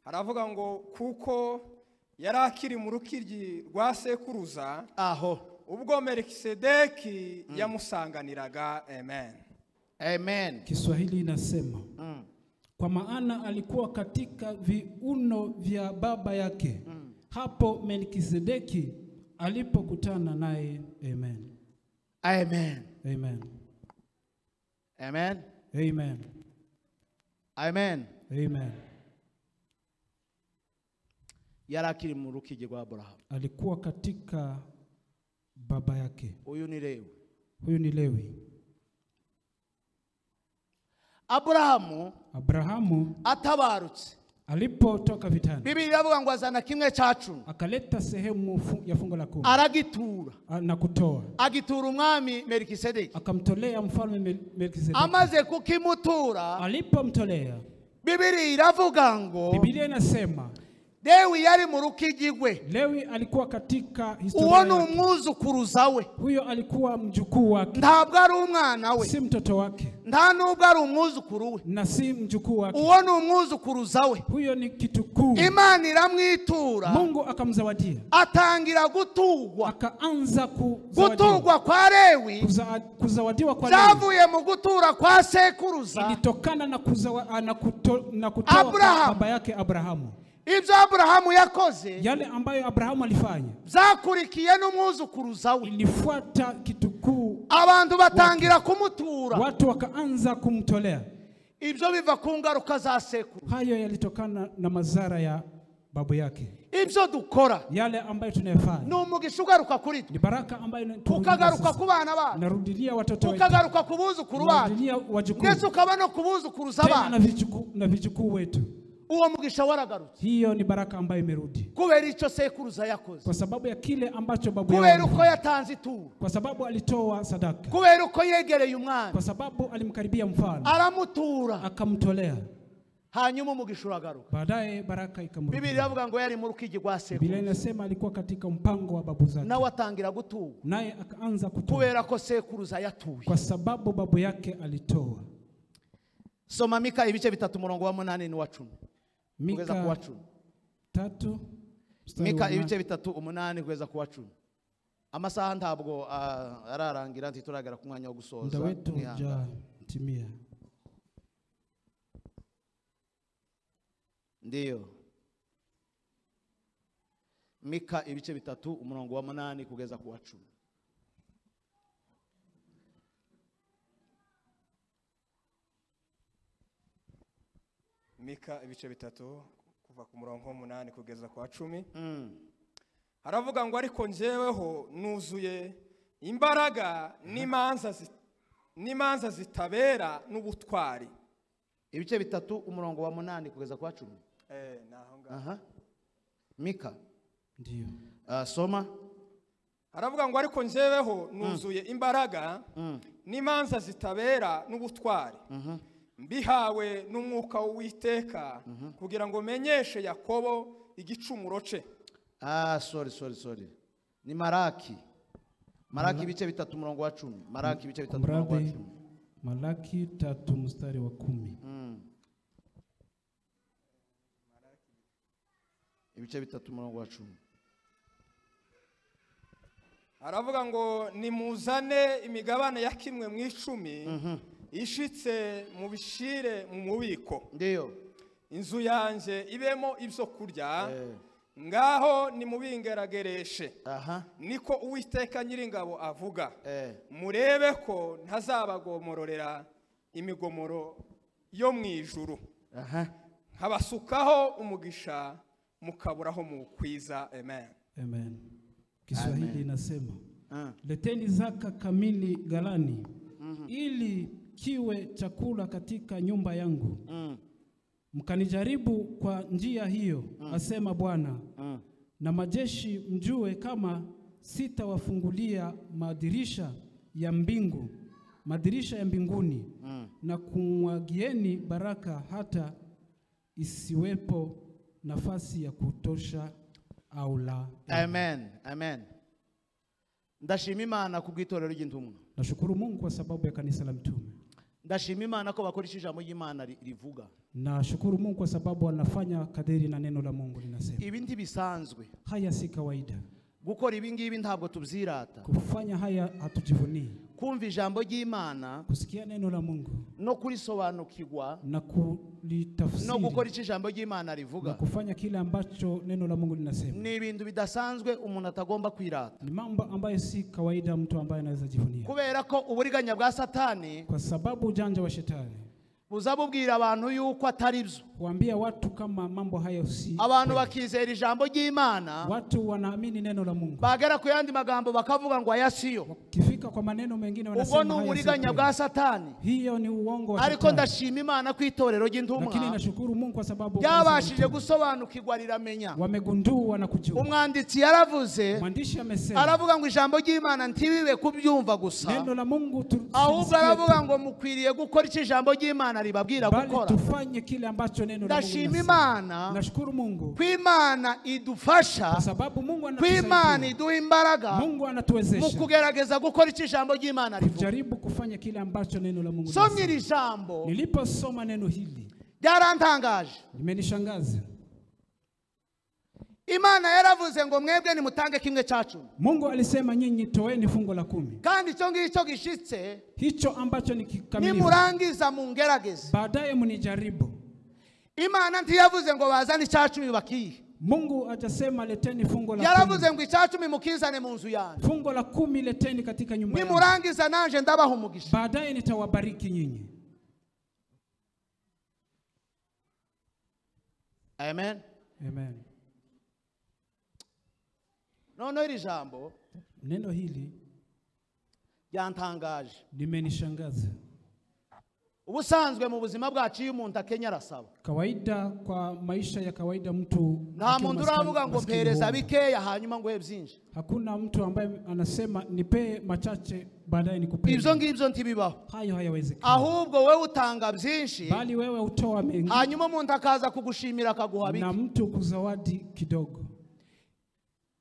Haravuga ngo kuko yari akiri mu rukiryi rwa sekuruza Aho ubwo Melikisedeki yamusanganiraga. Amen. Amen. Kiswahili inasema kwa maana alikuwa katika viuno vya baba yake hapo Melkisedeki alipokutana naye. Amen. Amen. Amen. Amen. Amen. Amen. Amen. Yari akiri mu rukiryi rwa Abrahamu. Alikuwa katika baba yake. Uyu ni Lewi. Huyu ni Lewi. Abrahamu atabarutse alipotoka vitani, Biblia iravuga ngo azana kimwe cya 10, akaleta sehemu ya fungo la 10 aragitura na kutoa, agitura umwami Melikisedeki. akamtolea mfalme Melkisedeki. Amaze kukimutura, Alipomtolea, Biblia iravuga ngo Biblia inasema Lewi yari mu rukiryi rwe. Lewi alikuwa katika Uwo historia ni yake. umwuzukuruza we, Huyo alikuwa mjukuu wake, ntabwo ari umwana we, si mtoto wake, nta nubwo ari umwuzukuru we. na si mjukuu wake. Uwo ni umwuzukuruza we. Huyo ni kitukuu. Imana iramwitura, Mungu akamzawadia, atangira gutugwa. akaanza Gutugwa kwa Lewi kuzawadiwa kwa Lewi byavuye mu gutura kwa sekuruza ilitokana na kutoa Abraham. baba yake Abrahamu. Ibyo Abrahamu yakoze Yale ambayo Abrahamu alifanya zakurikiye n'umwuzukuruza we. ilifuata kitukuu, Abantu batangira kumutura, watu wakaanza kumtolea. ibyo biva ku ngaruka za sekuru. Hayo yalitokana na madhara ya babu yake. Ibyo dukora Yale ambayo tunayofanya ni umugisha ugaruka kuri twe, ni baraka ambayo ukagaruka ku bana bacu, narudilia watoto wetu, ukagaruka ku buzukuru bacu, narudilia wajukuu, ndetse ukaba no ku buzukuruza tena bacu. na vijukuu wetu. Uwo mugisha waragarutse Hiyo ni baraka ambayo imerudi kubera icyo sekuruza yakoze, kwa sababu ya kile ambacho babu kubera yao uko yatanze ituro, kwa sababu alitoa sadaka, kubera uko yegereye umwami, kwa sababu alimkaribia mfalme aramutura, akamtolea. hanyuma umugisha uragaruka. Baadaye baraka ikamrudi. Biblia iravuga ngo yari mu rukiryi rwa Biblia sekuru, inasema alikuwa katika mpango wa babu zake, nawe atangira gutura naye akaanza kutoa kubera ko sekuruza yatuye. kwa sababu babu yake alitoa. Soma Mika ibice 3 umurongo wa 8 ni wa 10 kugeza ku wa 10. 3 Mika ibice 3 8 kugeza ku wa 10. Amasaha ntabwo ararangira ntituragera ku mwanya wo gusoza. Muda wetu hujatimia. Ndiyo. Mika ibice 3 umurongo wa 8 kugeza ku wa 10. Mika ibice 3 kuva ku murongo wa 8 kugeza ku wa 10. Haravuga ngo ariko njyeweho nuzuye imbaraga n'imanza zitabera n'ubutwari. Ibice 3 umurongo wa 8 kugeza ku wa 10. Naho ngaho. Aha. Mika Ndiyo. Soma. Aravuga ngo ariko njyeweho nuzuye imbaraga n'imanza zitabera n'ubutwari mbihawe n'umwuka w'Uwiteka kugira ngo menyeshe Yakobo igicumuro ce. Sorry. Ni Malaki. Malaki ibice 3 umurongo wa 10. Malaki ibice 3 umurongo wa 10. Malaki 3 mstari wa 10. Ibice 3 umurongo wa 10. Aravuga ngo nimuzane imigabane ya kimwe mu 10 ishitse mu bishire mu mubiko. Ndiyo. Inzu yanje ibemo ibyo kurya. Ngaho nimubingeragereshe. Niko Uwiteka Nyiringabo avuga. Murebe ko ntazabagomororera imigomoro yo mu ijuru. Nkabasukaho umugisha mukaburaho mu kwiza. Amen. Amen. Kiswahili inasema leteni zaka kamili ghalani ili kiwe chakula katika nyumba yangu. Mkanijaribu kwa njia hiyo, asema Bwana, na majeshi mjue kama sitawafungulia madirisha ya mbinguni na kumwagieni baraka hata isiwepo nafasi ya kutosha au la. Amen. Ndashima Imana kubw'itorero ry'intumwa. Nashukuru Mungu kwa sababu ya kanisa la mitume. Ndashima Imana ko bakoresha ijambo ry'Imana rivuga. Nashukuru Mungu kwa sababu wanafanya kadiri na neno la Mungu linasema. Ibindi bisanzwe. Haya si kawaida. Gukora ibingibi ntabwo tubyirata. Kufanya haya hatujivunii. Kumva ijambo ry'Imana, kusikia neno la Mungu, no kurisobanukirwa, na kulitafsiri, no gukora icyo ijambo ry'Imana rivuga, na kufanya kile ambacho neno la Mungu linasema. Ni ibintu bidasanzwe umuntu atagomba kwirata. Ni mambo ambayo si kawaida mtu ambaye anaweza jivunia. Kubera ko uburiganya bwa Satani, kwa sababu ujanja wa shetani, buzabubwira abantu yuko atari byo. Kuambia watu kama mambo hayo si. Abantu bakizera ijambo ry'Imana, watu wanaamini neno la Mungu. Bagera ku yandi magambo bakavuga ngo ayasiyo. Wakifika kwa maneno mengine wanasema haya. Ubwo uburiganya bwa Satani. Hiyo ni uongo wa Shetani. Ariko ndashima Imana ku itorero ry'intumwa. Lakini nashukuru Mungu kwa sababu yabashije gusobanukirwa riramenya. Wamegundua na kujua. Umwanditsi yaravuze. Mwandishi amesema. Aravuga ngo ijambo ry'Imana ntibibe kubyumva gusa. Neno la Mungu ahubwo aravuga ngo mukwiriye gukora icyo ijambo ry'Imana ribabwira gukora. Bali tufanye kile ambacho neno la Mungu linasema. Imana, nashukuru Mungu. Kw'Imana idufasha. Kwa sababu Mungu anatusaidia. Kw'Imana iduha imbaraga. Mungu anatuwezesha. Mukugerageza gukora icyo ijambo ry'Imana rivuga. Kujaribu kufanya kile ambacho neno la Mungu linasema. Somye iri jambo. Niliposoma neno hili, byarantangaje. Limenishangaza. Imana yaravuze ngo mwebwe nimutange kimwe cya 10. Mungu alisema nyinyi toeni fungo la 10. Kandi icyo ngicyo gishitse, hicho ambacho ni kikamilifu, nimurangiza mungerageze. Baadaye munijaribu. Imana ntiyavuze ngo bazane icya 10 bakiye. Mungu atasema leteni fungo la 10. Yaravuze ngo icya 10 mukizane mu nzu yanyu. Fungo la 10 leteni katika nyumba yangu. Nimurangiza nanje ndabaha umugisha. Baadaye nitawabariki nyinyi. Amen. Amen. Nono iri jambo, neno hili yantangaje. Limenishangaza. Ubusanzwe mu buzima bwacu iyo umuntu akenya arasaba. Kawaida kwa maisha ya kawaida mtu nta muntu uravuga ngo mpereza bikeya hanyuma ngo byinshi. Hakuna mtu ambaye anasema nipe machache baadaye nikupe. Ibyo ngibyo ntibibaho. Hayo hayawezekani. Ahubwo wewe utanga byinshi, bali wewe utoa mengi, hanyuma umuntu akaza kugushimira akaguha bike. Na mtu kuzawadi kidogo.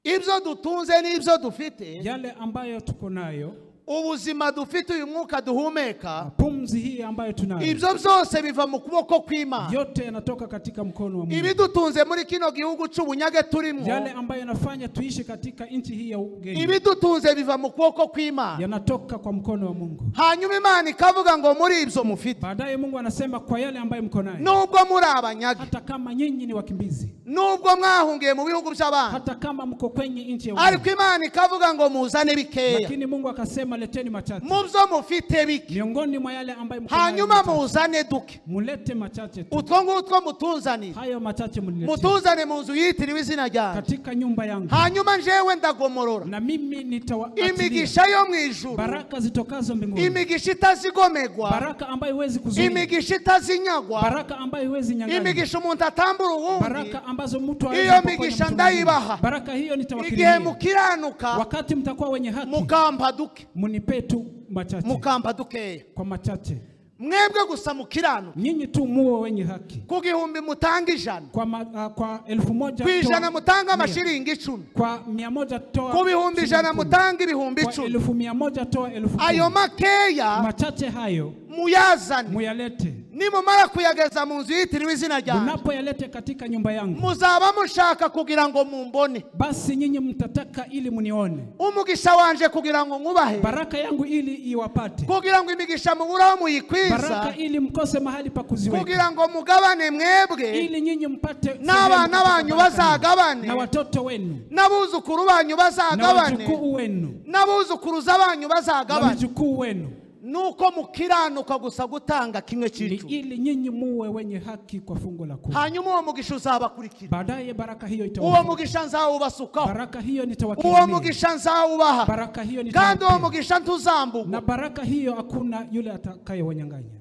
Ibyo dutunze n'ibyo dufite, yale ambayo tuko nayo, ubuzima dufite uyu mwuka duhumeka, pumzi hii ambayo tunayo, ibyo byose biva mu kuboko kw'Imana. Yote yanatoka katika mkono wa Mungu. Ibi dutunze muri kino gihugu cy'ubunyage turimo, yale ambayo yanafanya tuishi katika nchi hii ya ugeni, ibi dutunze biva mu kuboko kw'Imana, yanatoka kwa mkono wa Mungu. Hanyuma Imana ikavuga ngo muri ibyo mufite. Baadaye Mungu anasema kwa yale ambayo mko nayo, nubwo muri abanyage, hata kama nyinyi ni wakimbizi, nubwo mwahungiye mu bihugu by'abandi, hata kama mko kwenye nchi ya ugeni, ariko Imana ikavuga ngo muzane bikeya. Lakini Mungu akasema leteni machache. Mubyo mufite bike, miongoni mwa yale ambayo mko nayo, hanyuma muzane duke. Mulete machache tu. Utwo ngutwo mutunzani, hayo machache mulete. Mutuzane mu nzu yitiriwe izina ryanjye, katika nyumba yangu. Hanyuma njewe ndagomorora, na mimi nitawaachilia imigisha yo mu ijuru, baraka zitokazo mbinguni, imigisha itazigomegwa, baraka ambayo huwezi kuzuia, imigisha itazinyagwa, baraka ambayo huwezi nyang'anya, imigisha umuntu atambura uwundi, baraka ambazo mtu iyo migisha ndayibaha. Baraka hiyo Igihe nitawakirimia. mukiranuka Wakati mtakuwa wenye haki, mukampaduke. munipe tu machache. Mukampaduke. Kwa machache. Mwebwe gusa mukiranuka. Nyinyi tu muwe wenye haki. Ku gihumbi mutanga 100. Kwa 1000 Ku 100 mutanga amashiringi 10. Kwa 100 toa. Ku bihumbi 100 mutanga ibihumbi 10. Kwa 1100 toa 1000. Ayo makeya machache hayo muyazane. Muyalete. Nimumara kuyageza mu nzu yitiriwe izina ryanjye. Munapoyalete katika nyumba yangu. Muzaba mushaka kugira ngo mumbone. Basi nyinyi mtataka ili munione. Umugisha wanje kugira ngo ngubahe. Baraka yangu ili iwapate. Kugira ngo imigisha muburaho muyikwiza. Baraka ili mkose mahali pa kuziweka. Kugira ngo mugabane mwebwe. Ili nyinyi mpate. N'abana banyu bazagabane. Na watoto wenu. N'abuzukuru banyu bazagabane. Na wajukuu wenu. N'abuzukuruza banyu bazagabane. Na wajukuu wenu. Nuko mukiranuka gusa gutanga kimwe cyicu. Ili nyinyi muwe wenye haki kwa fungu la 10. Hanyuma uwo mugisha uzabakurikira. Baadaye baraka hiyo itawafuata. Uwo mugisha nzawubasukaho. Baraka hiyo nitawakirimia. Uwo mugisha nzawubaha. Baraka hiyo nitawapea. Kandi uwo mugisha ntuzambuka. Na baraka hiyo hakuna yule atakayewanyang'anya.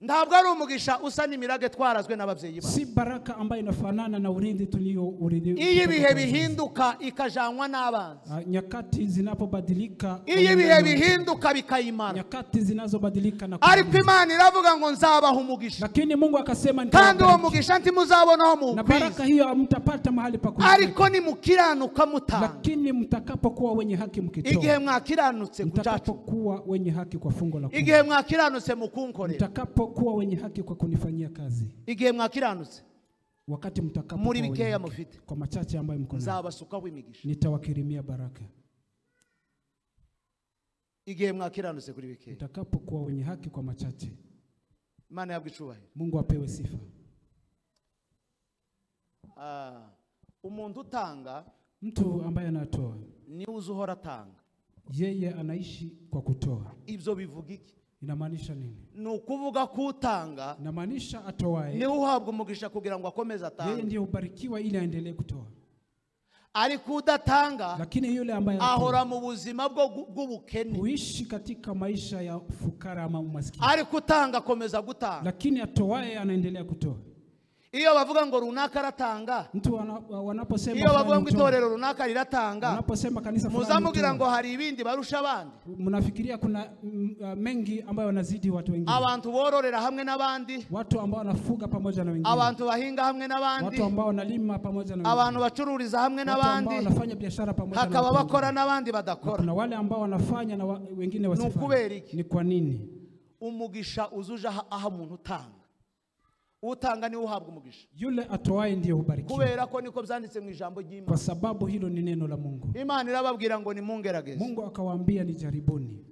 Ntabwo ari umugisha usa n'imirage twarazwe n'ababyeyi bacu. Si baraka ambayo inafanana na urithi tuliourithi. Iyo bihe bihinduka ikajanwa n'abanzi. Nyakati zinapobadilika. Iyo bihe bihinduka bikayimana. Nyakati zinazobadilika na ariko Imana iravuga ngo nzabaha umugisha. Lakini Mungu akasema kandi uwo mugisha ntimuzabonaho mu na baraka hiyo mtapata mahali pa kuishi. Ariko ni mukiranuka mutanga. Lakini mtakapokuwa wenye haki mkitoa. Igihe mwakiranutse mtakapokuwa wenye haki kwa fungo la 10. Igihe mwakiranutse mukunkorera. Kuwa wenye haki kwa kunifanyia kazi. Igihe mwakiranutse. Wakati mtakapo muri bikeya mufite. Kwa machache ambayo mko nayo. Nzabasukaho imigisha. Nitawakirimia baraka. Igihe mwakiranutse kuri bikeya. Mtakapo kuwa wenye haki kwa machache. Imana yabwicubahiro. Mungu apewe sifa. Umuntu utanga, mtu ambaye anatoa, ni uzuhora atanga. Yeye anaishi kwa kutoa. Ibyo bivuga iki? Inamaanisha nini? Nukuvuga kutanga. Inamaanisha atoaye. Ni uhabwa umugisha kugira ngo akomeze atanga. Yeye ndiye ubarikiwa ili aendelee kutoa. Ariko udatanga, lakini yule ambaye ahora mu buzima bw'ubukene. Huishi katika maisha ya fukara ama umaskini. Ariko utanga akomeza gutanga. Lakini atoaye anaendelea kutoa. Iyo bavuga ngo runaka aratanga, mtu wanaposema iyo bavuga ngo itorero runaka riratanga, wanaposema kanisa fulani, muzamugira ngo hari ibindi barusha abandi. Mnafikiria kuna mengi ambayo wanazidi watu wengine. Abantu bororera hamwe n'abandi, watu ambao wanafuga pamoja na wengine. Abantu bahinga hamwe n'abandi, watu ambao wanalima pamoja na wengine. Abantu bacururiza hamwe n'abandi, watu ambao wanafanya biashara pamoja na wengine. Hakaba bakora n'abandi badakora. Kuna wale ambao wanafanya na wengine wasifanye. Ni kwa nini? Umugisha uzuja aha umuntu utanga. Utanga ni uhabwa umugisha. Yule atoaye ndiye hubarikiwa. Kubera ko niko byanditse mu ijambo ry'Imana. Kwa sababu hilo ni neno la Mungu. Imana irababwira ngo nimungerageze. Mungu akawaambia ni jaribuni.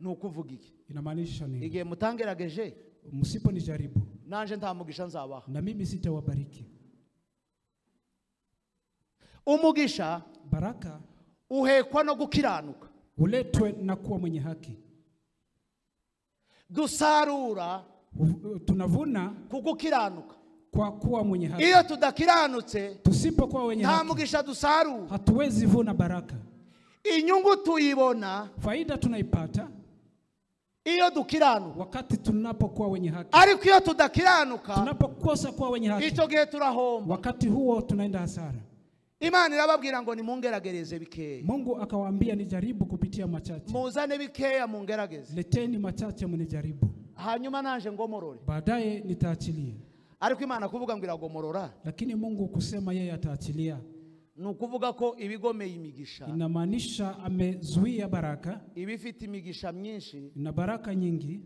Nukuvuga iki? Inamaanisha nini? Igihe mutangerageje, msipo ni jaribu, nanje nta mugisha nzabaha. Na mimi sitawabariki. Umugisha, baraka, uhekwa no gukiranuka. Uletwe na kuwa mwenye haki. Dusarura, tunavuna kugukiranuka. Kwa kuwa mwenye haki. Iyo tudakiranutse, tusipokuwa wenye haki, nta mugisha dusarura. Hatuwezi vuna baraka. Inyungu tuyibona, faida tunaipata iyo dukiranuka, wakati tunapokuwa wenye haki. Ariko iyo tudakiranuka, tunapokosa kuwa wenye haki, icyo gihe turahomba. Wakati huo tunaenda hasara. Imana irababwira ngo nimungeragereze bikeya. Mungu akawaambia nijaribu kupitia machache. Muzane bikeya mungerageze. Leteni machache munijaribu. Hanyuma nanje ngomorore. Baadaye nitaachilia. Ariko Imana kuvuga ngo iragomorora. Lakini Mungu kusema yeye ataachilia. Nukuvuga ko ibigomeye imigisha. Inamaanisha amezuia baraka. Ibifite imigisha myinshi. Na baraka nyingi.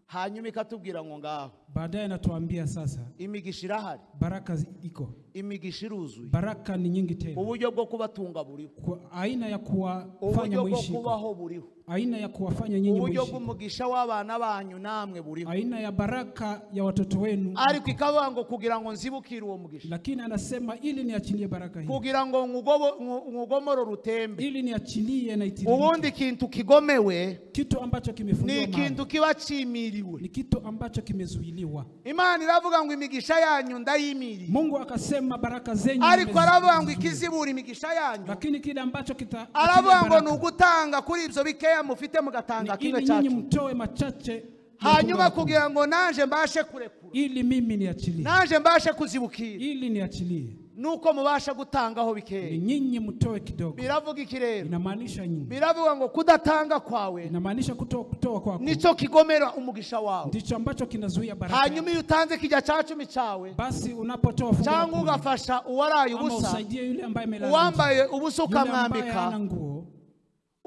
Hanyuma ikatubwira ngo ngaho. Baadaye natuambia sasa. Imigisha irahari. Baraka iko. Imigisha iruzuye. Baraka ni nyingi tena. Uburyo bwo kubatunga buriho. Aina ya kuwafanya muishi. Uburyo bwo kubaho buriho. Aina ya kuwafanya nyinyi muishi. Uburyo bw'umugisha w'abana banyu namwe buriho. Aina ya baraka ya watoto wenu. Ariko ikavuga ngo kugira ngo nzibukire uwo mugisha. Lakini anasema ili niachilie baraka hii. Kugira ngo ngugomoro rutembe. Ili niachilie na itiririke. Ubundi kintu kigomewe. Kitu ambacho kimefungiwa mahali. Ni kintu kibacimiriwe. Ni kitu ambacho kimezuiliwa. Imana iravuga ngo imigisha yanyu ndayimiriye. Mungu akasema baraka zenyu. Ariko aravuga ngo ikizibura imigisha yanyu. Lakini kile ambacho kita aravuga ngo nugutanga kuri ibyo bikeya mufite mugatanga kimwe cyacu. Ili mtoe machache hanyuma kugira ngo nanje mbashe kurekura, ili mimi niachilie, nanje mbashe kuzibukira, ili niachilie, nuko mubasha gutangaho ni bikeya. nyinyi mtoe kidogo. Biravuga iki rero? Inamaanisha nyinyi, Biravuga ngo kudatanga kwawe inamaanisha kutoa kwako nico kigomera umugisha wawe. ndicho ambacho kinazuia baraka. Hanyuma iyo utanze kijya cya 10 cyawe, Basi unapotoa fungu la cyangwa 10, ugafasha uwaraye ama ubusa, usaidie yule ambaye amelala, uwambaye ubusa yule ambaye ukamwambika, hana nguo,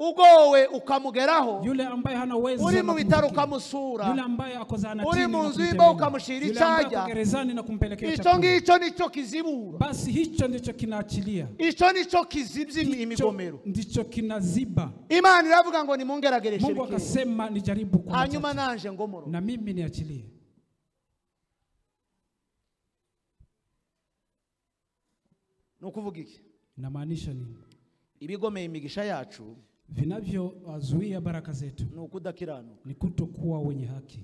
ugowe ukamugeraho, yule ambaye hana uwezo, uri mu bitaro kumfikia, ukamusura, yule ambaye ako zahanatini uri mu na nzu y'imbohe kumtembelea, ukamushira yule ambaye icyaja, ako gerezani na kumpelekea icyo chakula. ngicyo nicyo kizibura, Basi hicho ndicho kinaachilia, icyo nicyo kizibye hicho imigomero. ndicho kinaziba. Imana iravuga ngo nimungeragereshe Mungu bikeya, akasema nijaribu kwa hanyuma machache, nanje ngomoro, na mimi niachilie. nukuvuga iki? Inamaanisha nini? Ibigomeye imigisha yacu Vinavyozuia baraka zetu nukudakiranuka. ni kutokuwa wenye haki.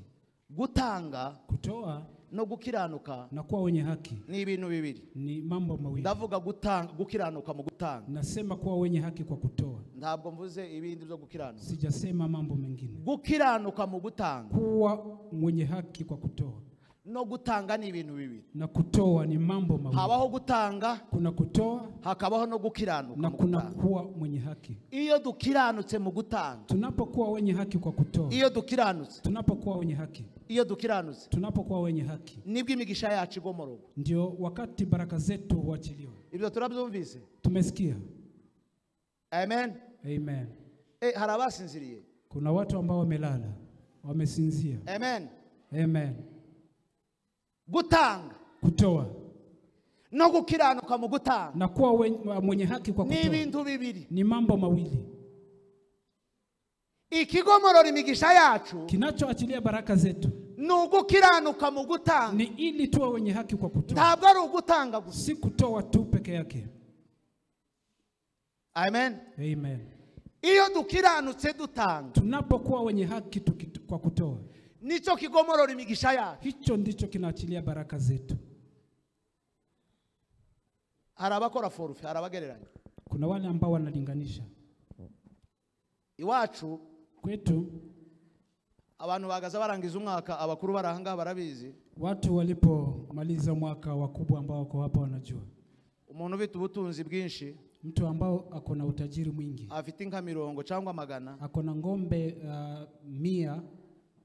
Gutanga Kutoa no gukiranuka na kuwa wenye haki ni ibintu bibiri. ni mambo mawili. Ndavuga gutanga, gukiranuka mu gutanga, Nasema kuwa wenye haki kwa kutoa, ntabwo mvuze ibindi byo gukiranuka. sijasema mambo mengine. Gukiranuka mu gutanga Kuwa mwenye haki kwa kutoa no gutanga ni ibintu bibiri. na kutoa ni mambo mawili. Habaho gutanga, Kuna kutoa hakabaho no gukiranuka na mu kuna gutanga. kuwa mwenye haki. Iyo dukiranutse mu gutanga, Tunapokuwa wenye haki kwa kutoa, iyo dukiranutse, tunapokuwa wenye haki, iyo dukiranutse, tunapokuwa wenye haki, nibwo imigisha yacu igomoroka. ndio wakati baraka zetu huachiliwa. Ibyo turabyumvise. Tumesikia? Amen. Amen. Hari abasinziriye. Kuna watu ambao wamelala, wamesinzia. Amen. Amen. Gutanga Kutoa no gukiranuka mu gutanga na kuwa mwenye haki kwa ni kutoa ibintu bibiri. ni mambo mawili. Ikigomorora imigisha yacu Kinachoachilia baraka zetu ni ugukiranuka mu gutanga, ni ili tuwe wenye haki kwa kutoa, ntabwo ari ugutanga gusa. si kutoa tu peke yake. Amen. Amen. Iyo dukiranutse dutanga, Tunapokuwa wenye haki kwa kutoa, nico kigomorora imigisha yacu. hicho ndicho kinaachilia baraka zetu. Hari abakora forfe, hari abagereranya. Kuna wale ambao wanalinganisha. Iwacu Kwetu abantu bagaza barangiza umwaka, abakuru barahanga barabizi. watu walipomaliza mwaka, wakubwa ambao wako hapa wanajua. Umuntu ufite ubutunzi bwinshi, Mtu ambao ako na utajiri mwingi, afite inka 100 cyangwa 100, ako na ngombe 100,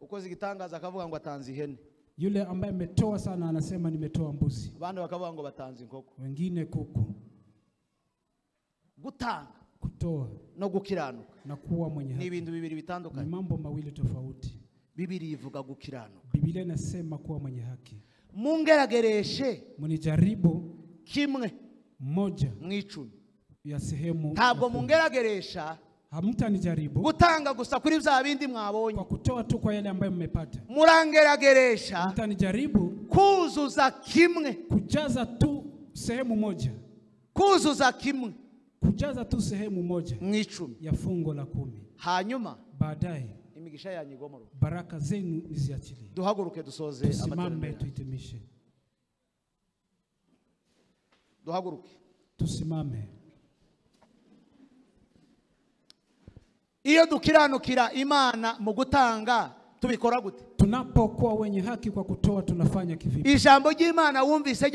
ukoze igitangaza akavuga ngo atanze ihene, yule ambaye ametoa sana anasema nimetoa mbuzi, abandi bakavuga ngo batanze inkoko. wengine kuku. Gutanga Kutoa no gukiranuka na kuwa mwenye ni haki ibintu bibiri ni bitandukanye. mambo mawili tofauti. Bibiri ivuga gukiranuka. Biblia inasema kuwa mwenye haki. Mungeragereshe Mnijaribu kimwe moja mu 10. ya sehemu. Ntabwo mungerageresha Hamtanijaribu gutanga gusa kuri bya bindi mwabonye, kwa kutoa tu kwa yale ambayo mmepata. murangerageresha Mtanijaribu kuzuza kimwe, kujaza tu sehemu moja, kuzuza kimwe kujaza tu sehemu moja mu 10, ya fungo la 10. hanyuma Baadaye imigisha yanyu igomoro. baraka zenu niziachilie. Duhaguruke dusoze Tusimame amateraniro. tuhitimishe. Duhaguruke. Tusimame. Iyo dukiranukira Imana mu gutanga tubikora gute? Tunapokuwa wenye haki kwa kutoa tunafanya kivipi? Ijambo ry'Imana wumvise